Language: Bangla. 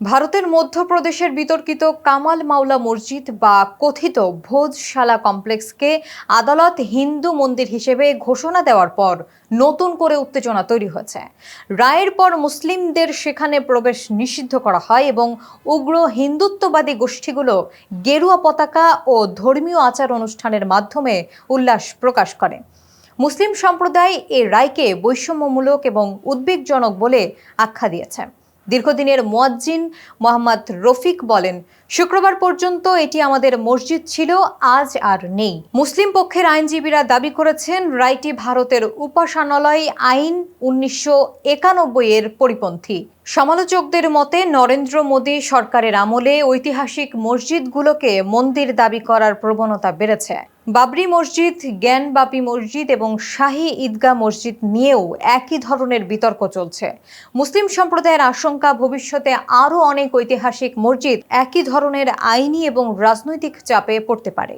ভারতের মধ্যপ্রদেশের বিতর্কিত কামাল মাওলা মসজিদ বা কথিত ভোজশালা কমপ্লেক্সকে আদালত হিন্দু মন্দির হিসেবে ঘোষণা দেওয়ার পর নতুন করে উত্তেজনা তৈরি হয়েছে। রায়ের পর মুসলিমদের সেখানে প্রবেশ নিষিদ্ধ করা হয় এবং উগ্র হিন্দুত্ববাদী গোষ্ঠীগুলো গেরুয়া পতাকা ও ধর্মীয় আচার অনুষ্ঠানের মাধ্যমে উল্লাস প্রকাশ করে। মুসলিম সম্প্রদায় এই রায়কে বৈষম্যমূলক এবং উদ্বেগজনক বলে আখ্যা দিয়েছে। দীর্ঘদিনের মুয়াজ্জিন মোহাম্মদ রফিক বলেন, শুক্রবার পর্যন্ত এটি আমাদের মসজিদ ছিল, আজ আর নেই। মুসলিম পক্ষের আইনজীবীরা দাবি করেছেন রায়টি ভারতের উপাসনালয় আইন 1991 এর পরিপন্থী। সমালোচকদের মতে নরেন্দ্র মোদী সরকারের আমলে ঐতিহাসিক মসজিদগুলোকে মন্দির দাবি করার প্রবণতা বেড়েছে। বাবরি মসজিদ, জ্ঞানবাপী মসজিদ এবং শাহী ঈদগাহ মসজিদ নিয়েও একই ধরনের বিতর্ক চলছে। মুসলিম সম্প্রদায়ের আশঙ্কা, ভবিষ্যতে আরও অনেক ঐতিহাসিক মসজিদ একই ধরনের আইনি এবং রাজনৈতিক চাপে পড়তে পারে।